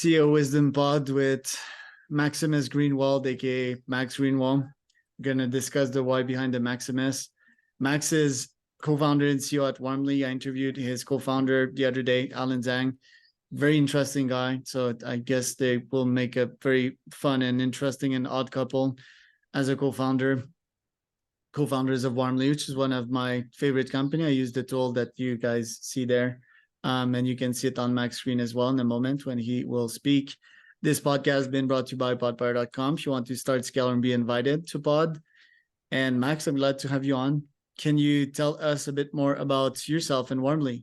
CEO Wisdom Pod with Maximus Greenwald, aka Max Greenwald. We're gonna discuss the why behind the Maximus. Max is co-founder and CEO at Warmly. I interviewed his co-founder the other day, Alan Zhang. Very interesting guy. So I guess they will make a very fun and interesting and odd couple as a co-founders of Warmly, which is one of my favorite company. I use the tool that you guys see there. And you can see it on Mac's screen as well in a moment when he will speak. This podcast has been brought to you by podpire.com. If you want to start, scale, and be invited to Pod. And Max, I'm glad to have you on. Can you tell us a bit more about yourself and Warmly?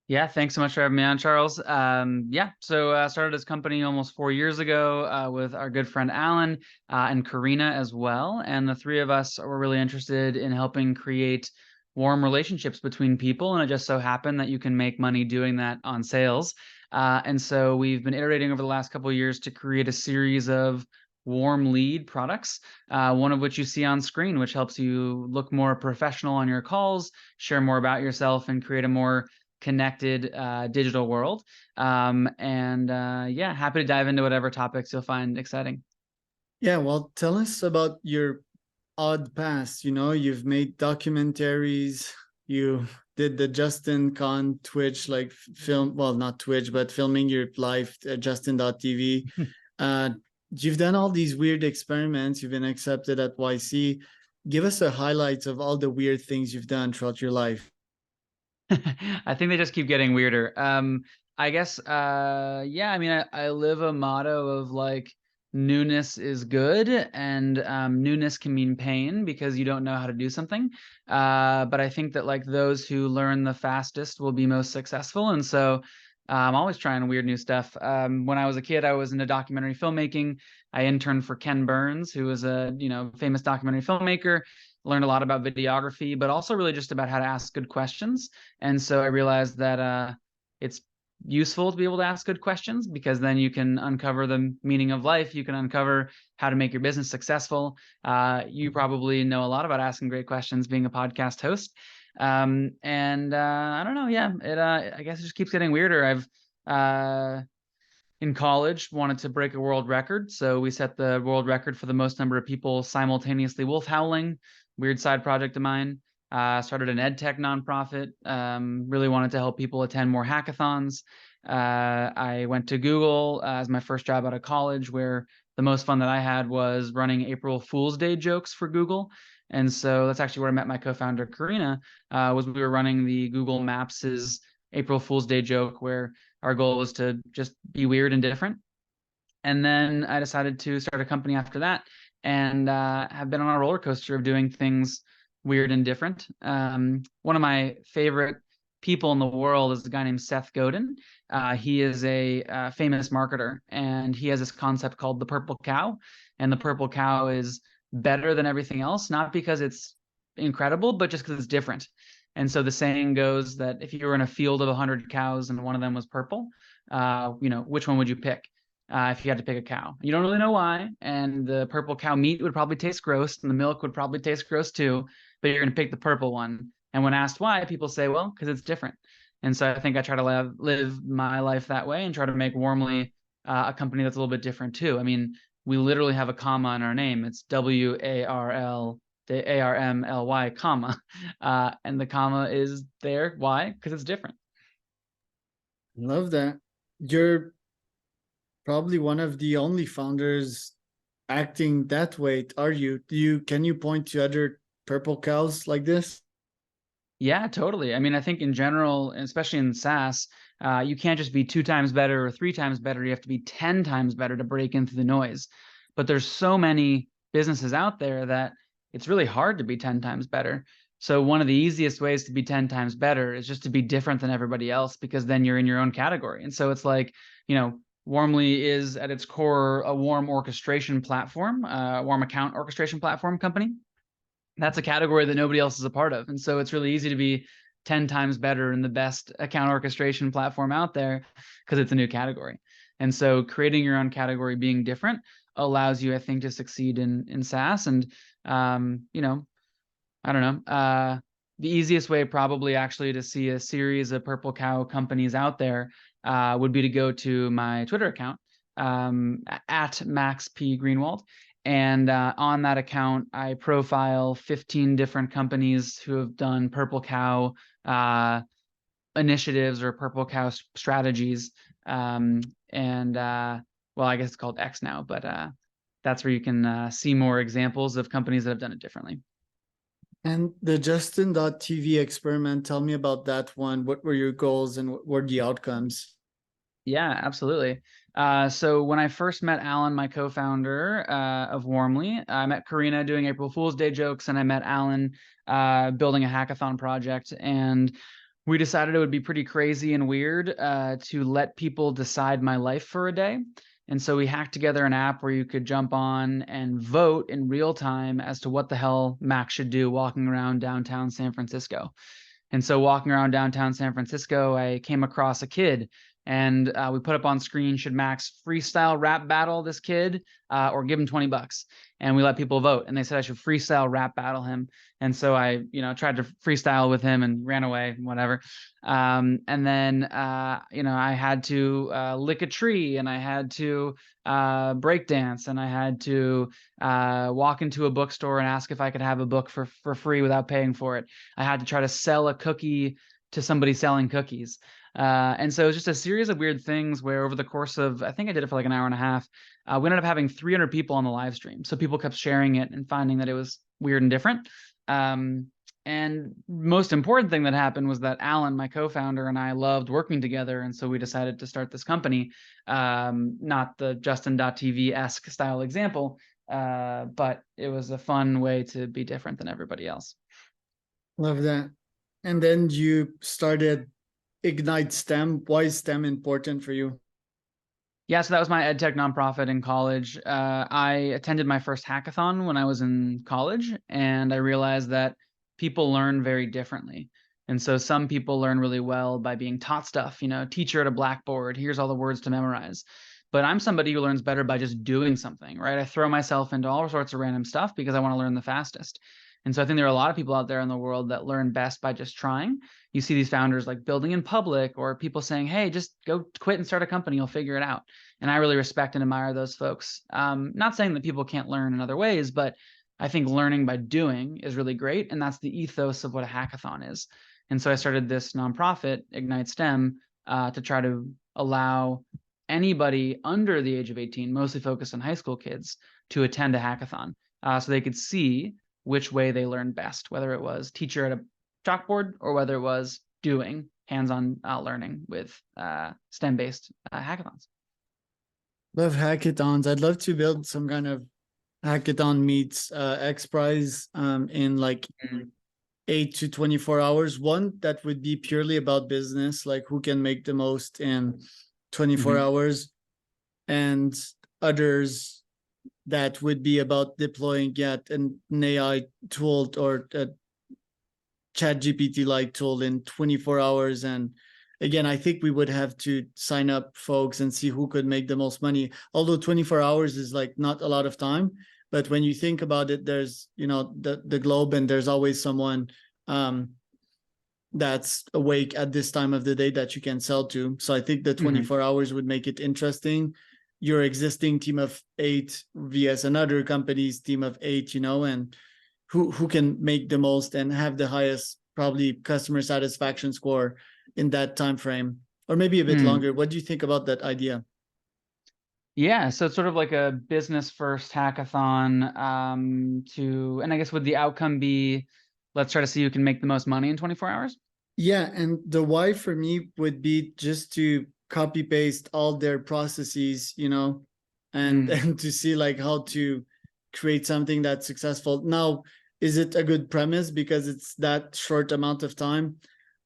Yeah, thanks so much for having me on, Charles. So I started this company almost 4 years ago with our good friend Alan and Karina as well. And the three of us were really interested in helping create warm relationships between people. And it just so happened that you can make money doing that on sales. And so we've been iterating over the last couple of years to create a series of warm lead products, one of which you see on screen, which helps you look more professional on your calls, share more about yourself, and create a more connected digital world. Yeah, happy to dive into whatever topics you'll find exciting. Yeah, well, tell us about your odd past. You know, you've made documentaries, you did the Justin Con Twitch, like film, well, not Twitch, but filming your life at Justin.tv. You've done all these weird experiments, you've been accepted at YC. Give us a highlights of all the weird things you've done throughout your life. I think they just keep getting weirder. I guess, yeah, I mean, I live a motto of like, newness is good, and newness can mean pain because you don't know how to do something. But I think that like those who learn the fastest will be most successful. And so I'm always trying weird new stuff. When I was a kid, I was into documentary filmmaking. I interned for Ken Burns, who was a famous documentary filmmaker. Learned a lot about videography, but also really just about how to ask good questions. And so I realized that it's useful to be able to ask good questions because then you can uncover the meaning of life. You can uncover how to make your business successful. You probably know a lot about asking great questions being a podcast host. I don't know. Yeah, I guess it just keeps getting weirder. I've in college wanted to break a world record. So we set the world record for the most number of people simultaneously wolf howling. Weird side project of mine. Started an edtech nonprofit. Really wanted to help people attend more hackathons. I went to Google as my first job out of college, where the most fun that I had was running April Fool's Day jokes for Google. And so that's actually where I met my co-founder Karina. Was we were running the Google Maps' April Fool's Day joke, where our goal was to just be weird and different. And then I decided to start a company after that, and have been on a roller coaster of doing things weird and different. One of my favorite people in the world is a guy named Seth Godin. He is a famous marketer, and he has this concept called the purple cow. And the purple cow is better than everything else, not because it's incredible, but just because it's different. And so the saying goes that if you were in a field of 100 cows and one of them was purple, which one would you pick? If you had to pick a cow. You don't really know why, and the purple cow meat would probably taste gross, and the milk would probably taste gross too, but you're going to pick the purple one. And when asked why, people say, well, because it's different. And so I think I try to live my life that way and try to make Warmly a company that's a little bit different too. I mean, we literally have a comma in our name. It's WARLY, comma. And the comma is there. Why? Because it's different. Love that. You're probably one of the only founders acting that way, are you? Can you point to other purple cows like this? Yeah, totally. I mean, I think in general, especially in SaaS, you can't just be 2 times better or 3 times better. You have to be 10 times better to break into the noise. But there's so many businesses out there that it's really hard to be 10 times better. So one of the easiest ways to be 10 times better is just to be different than everybody else, because then you're in your own category. And so it's like, Warmly is at its core a warm orchestration platform, warm account orchestration platform company. That's a category that nobody else is a part of. And so it's really easy to be 10 times better in the best account orchestration platform out there because it's a new category. And so creating your own category, being different, allows you, I think, to succeed in SaaS. And, I don't know, the easiest way probably actually to see a series of purple cow companies out there would be to go to my Twitter account, at Max P. Greenwald. And on that account, I profile 15 different companies who have done Purple Cow initiatives or Purple Cow strategies. Well, I guess it's called X now, but that's where you can see more examples of companies that have done it differently. And the Justin.tv experiment, tell me about that one. What were your goals and what were the outcomes? Yeah, absolutely. So when I first met Alan, my co-founder of Warmly, I met Karina doing April Fool's Day jokes, and I met Alan building a hackathon project. And we decided it would be pretty crazy and weird to let people decide my life for a day. And so we hacked together an app where you could jump on and vote in real time as to what the hell Max should do walking around downtown San Francisco. And so walking around downtown San Francisco, I came across a kid, and we put up on screen, should Max freestyle rap battle this kid or give him $20? And we let people vote, and they said I should freestyle rap battle him. And so I, tried to freestyle with him and ran away, whatever. And then, I had to lick a tree, and I had to break dance, and I had to walk into a bookstore and ask if I could have a book for free without paying for it. I had to try to sell a cookie to somebody selling cookies. And so it was just a series of weird things where over the course of, I think I did it for like an hour and a half, we ended up having 300 people on the live stream. So people kept sharing it and finding that it was weird and different. And most important thing that happened was that Alan, my co-founder, and I loved working together. And so we decided to start this company, not the Justin.tv-esque style example, but it was a fun way to be different than everybody else. Love that. And then you started Ignite STEM. Why is STEM important for you? Yeah, so that was my edtech nonprofit in college. I attended my first hackathon when I was in college, and I realized that people learn very differently. And so some people learn really well by being taught stuff, teacher at a blackboard, here's all the words to memorize. But I'm somebody who learns better by just doing something, right? I throw myself into all sorts of random stuff because I want to learn the fastest. And so I think there are a lot of people out there in the world that learn best by just trying. You see these founders like building in public, or people saying, hey, just go quit and start a company, you'll figure it out. And I really respect and admire those folks. Not saying that people can't learn in other ways, but I think learning by doing is really great. And that's the ethos of what a hackathon is. And so I started this nonprofit, Ignite STEM, to try to allow anybody under the age of 18, mostly focused on high school kids, to attend a hackathon so they could see which way they learned best, whether it was teacher at a chalkboard or whether it was doing hands-on learning with STEM-based hackathons. Love hackathons. I'd love to build some kind of hackathon meets X Prize in like 8 to 24 hours. One that would be purely about business, like who can make the most in 24 hours, and others that would be about deploying an AI tool or a chat GPT like tool in 24 hours. And again, I think we would have to sign up folks and see who could make the most money. Although 24 hours is like not a lot of time, but when you think about it, there's, the globe, and there's always someone that's awake at this time of the day that you can sell to. So I think the 24 hours would make it interesting. Your existing team of 8 vs another company's team of 8, and who can make the most and have the highest probably customer satisfaction score in that time frame, or maybe a bit longer. What do you think about that idea? Yeah, so it's sort of like a business first hackathon and I guess would the outcome be, let's try to see who can make the most money in 24 hours? Yeah, and the why for me would be just to copy paste all their processes, and to see like how to create something that's successful. Now, is it a good premise because it's that short amount of time?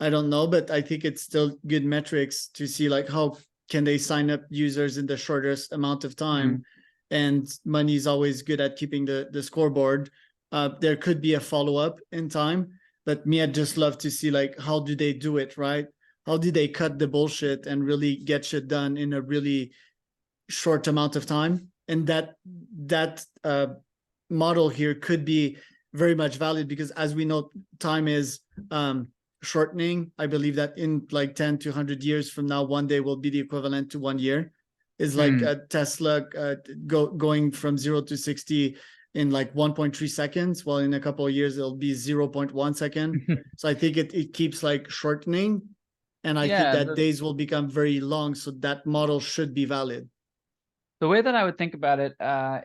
I don't know, but I think it's still good metrics to see like how can they sign up users in the shortest amount of time. And money is always good at keeping the scoreboard. There could be a follow-up in time, but me, I'd just love to see like how do they do it, right? How do they cut the bullshit and really get shit done in a really short amount of time? And that model here could be very much valid because, as we know, time is shortening. I believe that in like 10 to 100 years from now, one day will be the equivalent to 1 year. Is like a Tesla going from 0 to 60 in like 1.3 seconds. Well, in a couple of years, it'll be 0.1 second. So I think it keeps like shortening. And I think that days will become very long. So that model should be valid. The way that I would think about it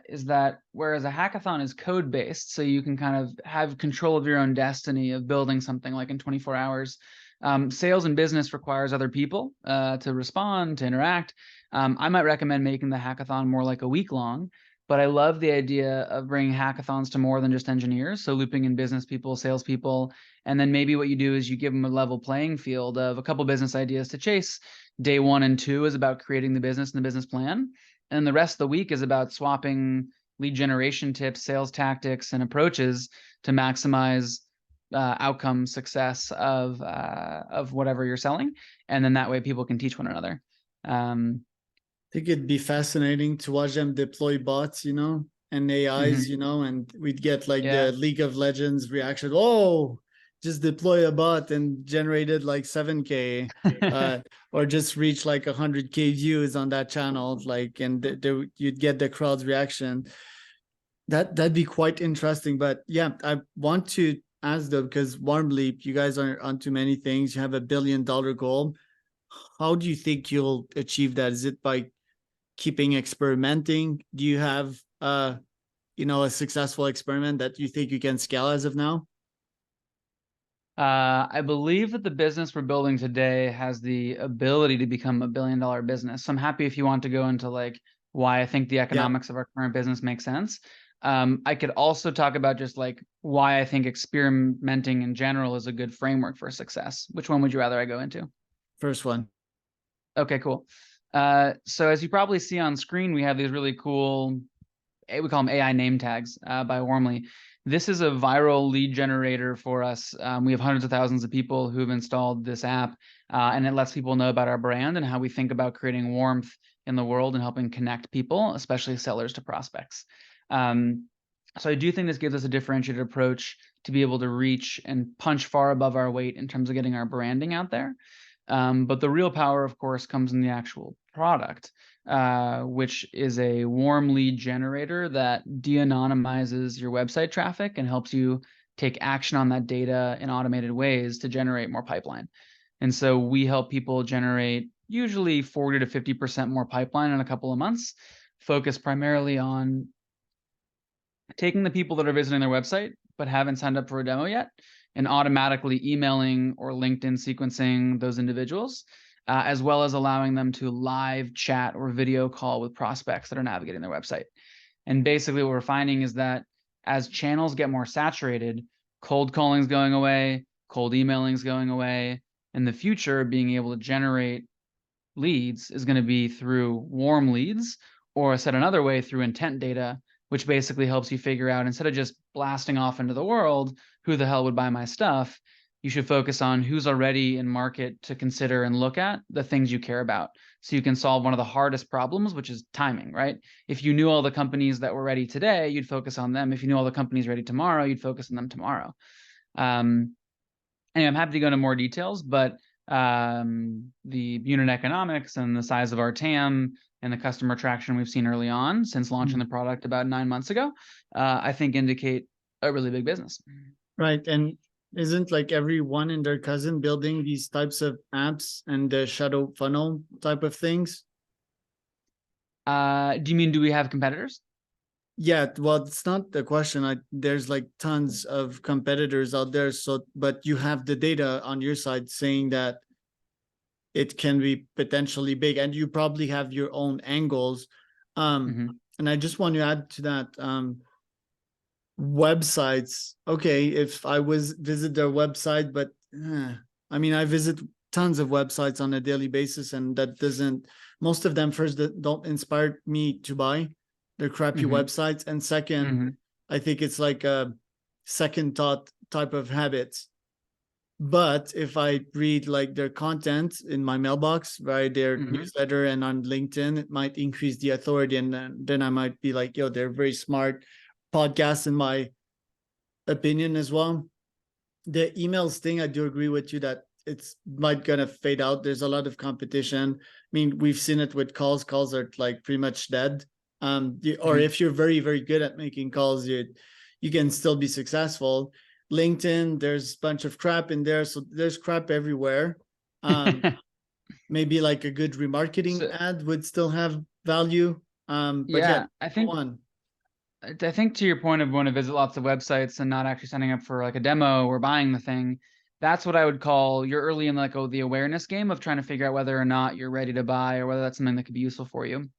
is that whereas a hackathon is code-based, so you can kind of have control of your own destiny of building something like in 24 hours, sales and business requires other people to respond, to interact. I might recommend making the hackathon more like a week long, but I love the idea of bringing hackathons to more than just engineers. So looping in business people, salespeople, and then maybe what you do is you give them a level playing field of a couple business ideas to chase. Day 1 and 2 is about creating the business and the business plan. And the rest of the week is about swapping lead generation tips, sales tactics, and approaches to maximize outcome success of whatever you're selling. And then that way people can teach one another. I think it'd be fascinating to watch them deploy bots, and AIs, and we'd get like the League of Legends reaction. Oh, just deploy a bot and generated like 7K or just reach like 100K views on that channel, like, and you'd get the crowd's reaction. That'd be quite interesting. But yeah, I want to ask though, because Warmly, you guys are onto many things. You have $1 billion goal. How do you think you'll achieve that? Is it by keeping experimenting? Do you have a successful experiment that you think you can scale as of now? I believe that the business we're building today has the ability to become $1 billion business. So I'm happy if you want to go into like why I think the economics of our current business makes sense. I could also talk about just like why I think experimenting in general is a good framework for success. Which one would you rather I go into? First one. Okay, cool. So as you probably see on screen, we have these really cool, we call them AI name tags by Warmly. This is a viral lead generator for us. We have hundreds of thousands of people who've installed this app, and it lets people know about our brand and how we think about creating warmth in the world and helping connect people, especially sellers to prospects. So I do think this gives us a differentiated approach to be able to reach and punch far above our weight in terms of getting our branding out there. But the real power, of course, comes in the actual product, which is a warm lead generator that de-anonymizes your website traffic and helps you take action on that data in automated ways to generate more pipeline. And so we help people generate usually 40 to 50% more pipeline in a couple of months, focus primarily on taking the people that are visiting their website but haven't signed up for a demo yet and automatically emailing or LinkedIn sequencing those individuals, as well as allowing them to live chat or video call with prospects that are navigating their website. And basically what we're finding is that as channels get more saturated, cold calling is going away, cold emailing is going away. In the future, being able to generate leads is going to be through warm leads, or said another way, through intent data, which basically helps you figure out, instead of just blasting off into the world, who the hell would buy my stuff, you should focus on who's already in market to consider and look at the things you care about. So you can solve one of the hardest problems, which is timing, right? If you knew all the companies that were ready today, you'd focus on them. If you knew all the companies ready tomorrow, you'd focus on them tomorrow. Anyway, I'm happy to go into more details, but the unit economics and the size of our TAM and the customer traction we've seen early on since launching the product about 9 months ago, I think indicate a really big business. Right. And isn't like everyone and their cousin building these types of apps and the shadow funnel type of things? Do you mean, do we have competitors? Yeah, well, it's not the question. There's like tons of competitors out there. So, but you have the data on your side saying that it can be potentially big, and you probably have your own angles. And I just want to add to that. Websites. Okay, if I visit their website, but I mean, I visit tons of websites on a daily basis, and that doesn't. Most of them, first, that don't inspire me to buy. They're crappy websites, and second, I think it's like a second thought type of habits. But if I read like their content in my mailbox, right, their newsletter and on LinkedIn, it might increase the authority, and then I might be like, yo, they're very smart. Podcasts, in my opinion, as well. The emails thing, I do agree with you that it's might gonna fade out. There's a lot of competition. I mean, we've seen it with calls. Calls are like pretty much dead. Or Mhm. if you're very, very good at making calls, you can still be successful. LinkedIn, there's a bunch of crap in there. So there's crap everywhere. Maybe like a good remarketing So ad would still have value. But yeah, yeah, go on. I think to your point of want to visit lots of websites and not actually signing up for like a demo or buying the thing, that's what I would call you're early in like the awareness game of trying to figure out whether or not you're ready to buy or whether that's something that could be useful for you.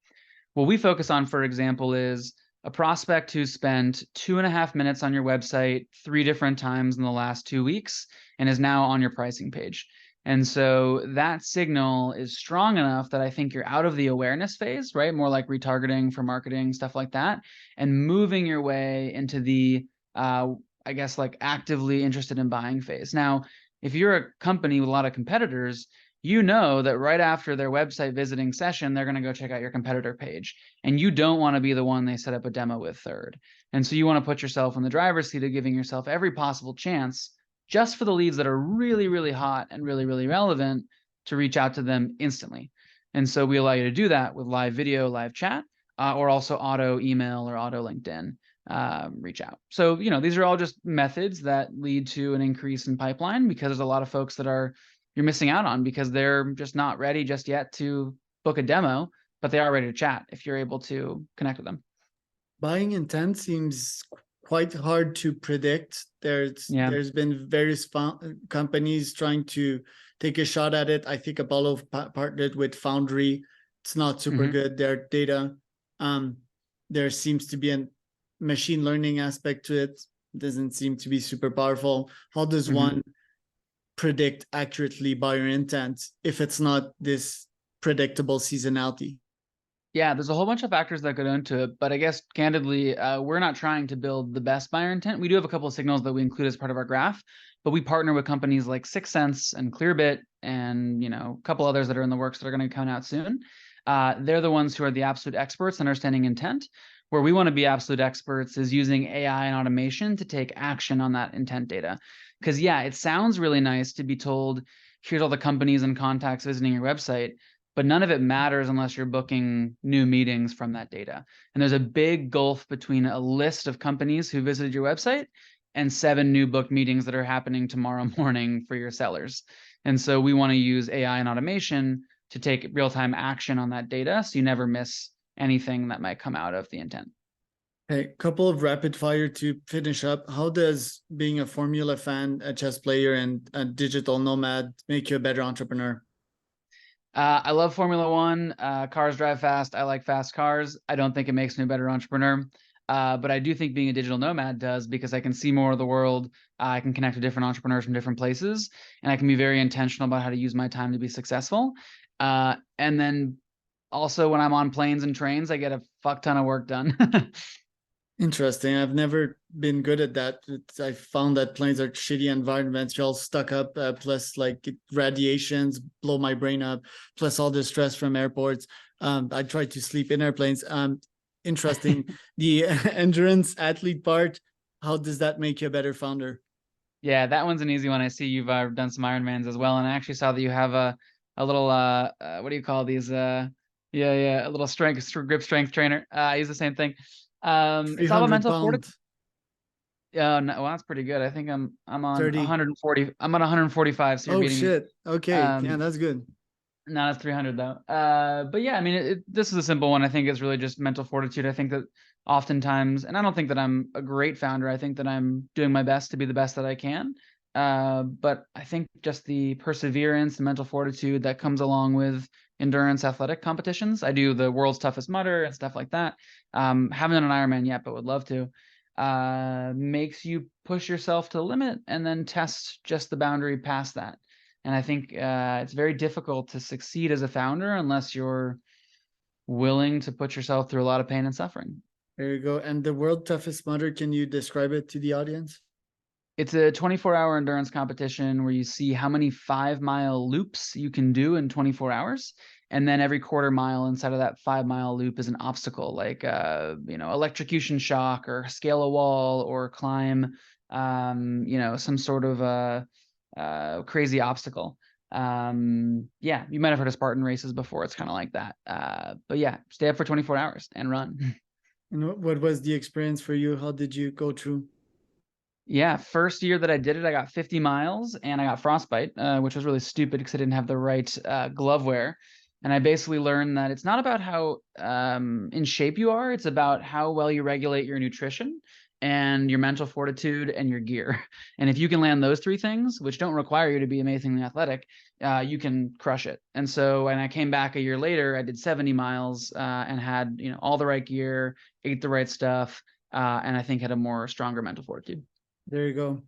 What we focus on, for example, is a prospect who spent 2.5 minutes on your website 3 different times in the last 2 weeks and is now on your pricing page. And so that signal is strong enough that I think you're out of the awareness phase, right? More like retargeting for marketing, stuff like that, and moving your way into the, I guess, like actively interested in buying phase. Now, if you're a company with a lot of competitors, you know that right after their website visiting session, they're going to go check out your competitor page. And you don't want to be the one they set up a demo with third. And so you want to put yourself in the driver's seat of giving yourself every possible chance just for the leads that are really, really hot and really, really relevant to reach out to them instantly. And so we allow you to do that with live video, live chat, or also auto email or auto LinkedIn reach out. So, these are all just methods that lead to an increase in pipeline because there's a lot of folks that you're missing out on because they're just not ready just yet to book a demo, but they are ready to chat if you're able to connect with them. Buying intent seems quite hard to predict. Yeah. There's been various companies trying to take a shot at it. I think Apollo partnered with Foundry. It's not super Mm-hmm. good. Their data, there seems to be a machine learning aspect to it. Doesn't seem to be super powerful. How does Mm-hmm. one predict accurately buyer intent if it's not this predictable seasonality? Yeah, there's a whole bunch of factors that go into it, but I guess candidly, we're not trying to build the best buyer intent. We do have a couple of signals that we include as part of our graph, but we partner with companies like 6sense and Clearbit and a couple others that are in the works that are going to come out soon. They're the ones who are the absolute experts in understanding intent. Where we want to be absolute experts is using AI and automation to take action on that intent data. Because yeah, it sounds really nice to be told, here's all the companies and contacts visiting your website, but none of it matters unless you're booking new meetings from that data. And there's a big gulf between a list of companies who visited your website and 7 new booked meetings that are happening tomorrow morning for your sellers. And so we want to use AI and automation to take real-time action on that data so you never miss anything that might come out of the intent. Hey, couple of rapid fire to finish up. How does being a Formula fan, a chess player, and a digital nomad make you a better entrepreneur? I love Formula One. Cars drive fast. I like fast cars. I don't think it makes me a better entrepreneur. But I do think being a digital nomad does because I can see more of the world. I can connect with different entrepreneurs from different places, and I can be very intentional about how to use my time to be successful. And then also when I'm on planes and trains, I get a fuck ton of work done. Interesting. I've never been good at that. I found that planes are shitty environments. You're all stuck up, plus like radiations blow my brain up, plus all the stress from airports. I try to sleep in airplanes. Interesting. The endurance athlete part, how does that make you a better founder? Yeah, that one's an easy one. I see you've done some Ironmans as well, and I actually saw that you have a little what do you call these? Yeah, a little grip strength trainer. I use the same thing. It's all about 300 mental fortitude. pound, Yeah, no, well, that's pretty good. I think I'm on 30. 140. I'm on 145, so you're Oh beating me. shit. Okay. Yeah, Um, that's good. no, it's 300 though. But yeah, I mean, this is a simple one. I think it's really just mental fortitude. I think that oftentimes, and I don't think that I'm a great founder. I think that I'm doing my best to be the best that I can. But I think just the perseverance and mental fortitude that comes along with endurance athletic competitions. I do the world's toughest mutter and stuff like that. Haven't done an Ironman yet, but would love to. Makes you push yourself to the limit and then test just the boundary past that. And I think it's very difficult to succeed as a founder unless you're willing to put yourself through a lot of pain and suffering. There you go. And the world toughest mudder, can you describe it to the audience? It's a 24-hour endurance competition where you see how many 5-mile loops you can do in 24 hours. And then every quarter mile inside of that 5-mile loop is an obstacle like, electrocution shock or scale a wall or climb some sort of crazy obstacle. Yeah, you might have heard of Spartan races before. It's kind of like that. But yeah, stay up for 24 hours and run. And what was the experience for you? How did you go through? Yeah, first year that I did it, I got 50 miles and I got frostbite, which was really stupid because I didn't have the right glove wear. And I basically learned that it's not about how in shape you are, it's about how well you regulate your nutrition and your mental fortitude and your gear. And if you can land those three things, which don't require you to be amazingly athletic, you can crush it. And so when I came back a year later, I did 70 miles and had all the right gear, ate the right stuff, and I think had a more stronger mental fortitude. There you go.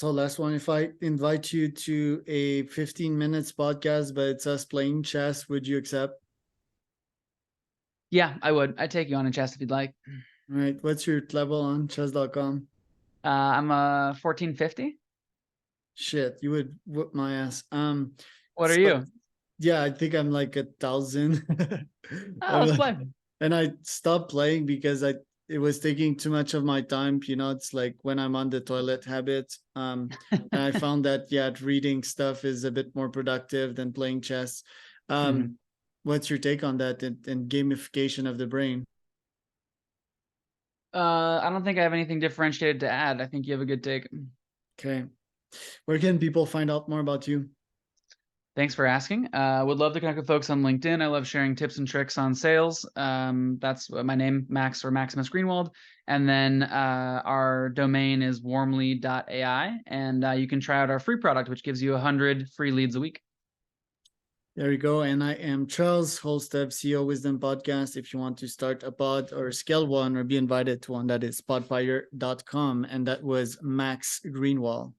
Last one, if I invite you to a 15 minutes podcast, but it's us playing chess, would you accept? Yeah, I would. I'd take you on a chess if you'd like. All right. What's your level on chess.com? I'm a 1450. Shit, you would whoop my ass. What are So you? yeah, I think I'm like 1,000. Oh, let's play. And I stopped playing because it was taking too much of my time. It's like when I'm on the toilet habit. And I found that reading stuff is a bit more productive than playing chess. What's your take on that and gamification of the brain? I don't think I have anything differentiated to add. I think you have a good take. Okay. Where can people find out more about you? Thanks for asking. Would love to connect with folks on LinkedIn. I love sharing tips and tricks on sales. That's my name, Max or Maximus Greenwald. And then our domain is warmly.ai. And you can try out our free product, which gives you 100 free leads a week. There we go. And I am Charles, host of CEO Wisdom Podcast. If you want to start a pod or scale one or be invited to one, that is podfire.com. And that was Max Greenwald.